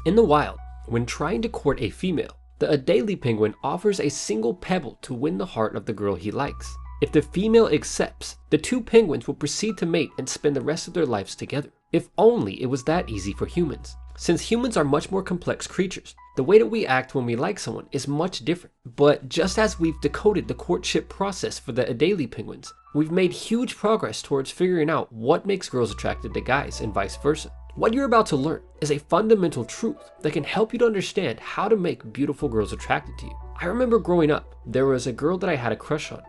In the wild, when trying to court a female, the Adelie penguin offers a single pebble to win the heart of the girl he likes. If the female accepts, the two penguins will proceed to mate and spend the rest of their lives together. If only it was that easy for humans. Since humans are much more complex creatures, the way that we act when we like someone is much different. But just as we've decoded the courtship process for the Adelie penguins, we've made huge progress towards figuring out what makes girls attracted to guys and vice versa. What you're about to learn is a fundamental truth that can help you to understand how to make beautiful girls attracted to you. I remember growing up, there was a girl that I had a crush on,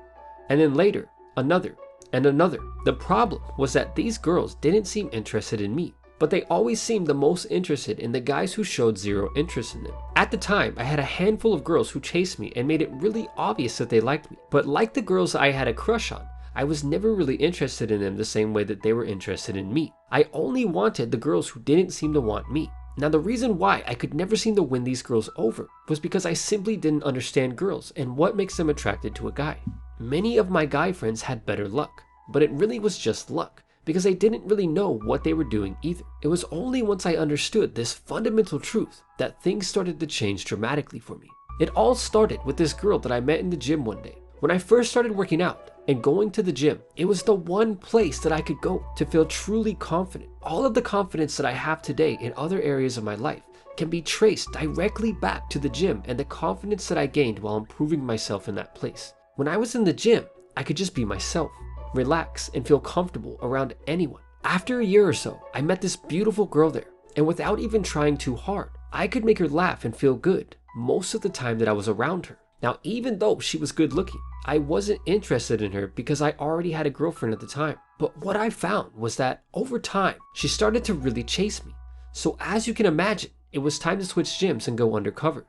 and then later, another, and another. The problem was that these girls didn't seem interested in me, but they always seemed the most interested in the guys who showed zero interest in them. At the time, I had a handful of girls who chased me and made it really obvious that they liked me. But like the girls I had a crush on, I was never really interested in them the same way that they were interested in me. I only wanted the girls who didn't seem to want me. Now the reason why I could never seem to win these girls over was because I simply didn't understand girls and what makes them attracted to a guy. Many of my guy friends had better luck, but it really was just luck, because they didn't really know what they were doing either. It was only once I understood this fundamental truth that things started to change dramatically for me. It all started with this girl that I met in the gym one day. When I first started working out and going to the gym, it was the one place that I could go to feel truly confident. All of the confidence that I have today in other areas of my life can be traced directly back to the gym and the confidence that I gained while improving myself in that place. When I was in the gym, I could just be myself, relax, and feel comfortable around anyone. After a year or so, I met this beautiful girl there, and without even trying too hard, I could make her laugh and feel good most of the time that I was around her. Now, even though she was good looking, I wasn't interested in her because I already had a girlfriend at the time. But what I found was that over time, she started to really chase me. So as you can imagine, it was time to switch gyms and go undercover.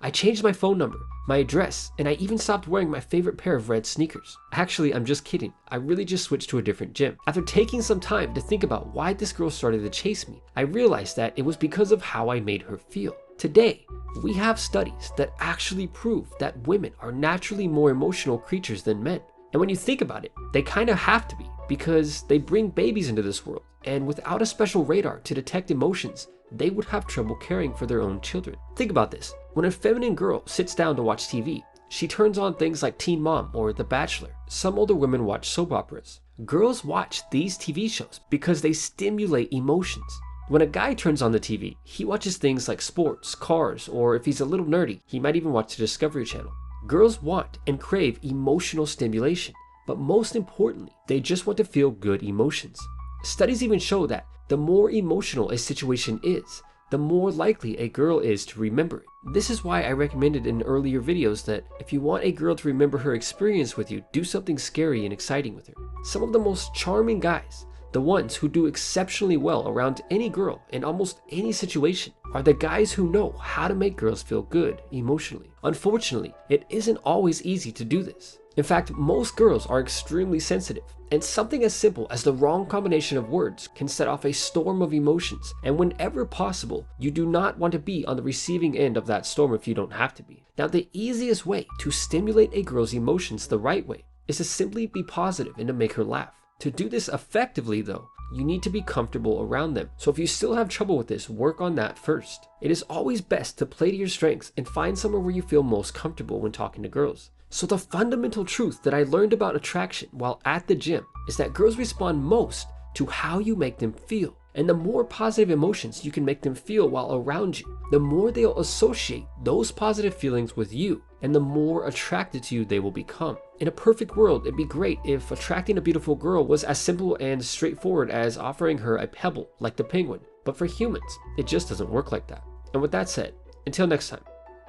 I changed my phone number, my address, and I even stopped wearing my favorite pair of red sneakers. Actually, I'm just kidding. I really just switched to a different gym. After taking some time to think about why this girl started to chase me, I realized that it was because of how I made her feel. Today, we have studies that actually prove that women are naturally more emotional creatures than men. And when you think about it, they kind of have to be, because they bring babies into this world, and without a special radar to detect emotions, they would have trouble caring for their own children. Think about this. When a feminine girl sits down to watch TV, she turns on things like Teen Mom or The Bachelor. Some older women watch soap operas. Girls watch these TV shows because they stimulate emotions. When a guy turns on the TV, he watches things like sports, cars, or if he's a little nerdy, he might even watch the Discovery Channel. Girls want and crave emotional stimulation, but most importantly, they just want to feel good emotions. Studies even show that the more emotional a situation is, the more likely a girl is to remember it. This is why I recommended in earlier videos that if you want a girl to remember her experience with you, do something scary and exciting with her. Some of the most charming guys, the ones who do exceptionally well around any girl in almost any situation, are the guys who know how to make girls feel good emotionally. Unfortunately, it isn't always easy to do this. In fact, most girls are extremely sensitive, and something as simple as the wrong combination of words can set off a storm of emotions, and whenever possible, you do not want to be on the receiving end of that storm if you don't have to be. Now, the easiest way to stimulate a girl's emotions the right way is to simply be positive and to make her laugh. To do this effectively though, you need to be comfortable around them. So if you still have trouble with this, work on that first. It is always best to play to your strengths and find somewhere where you feel most comfortable when talking to girls. So the fundamental truth that I learned about attraction while at the gym is that girls respond most to how you make them feel. And the more positive emotions you can make them feel while around you, the more they'll associate those positive feelings with you, and the more attracted to you they will become. In a perfect world, it'd be great if attracting a beautiful girl was as simple and straightforward as offering her a pebble like the penguin. But for humans, it just doesn't work like that. And with that said, until next time,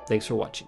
thanks for watching.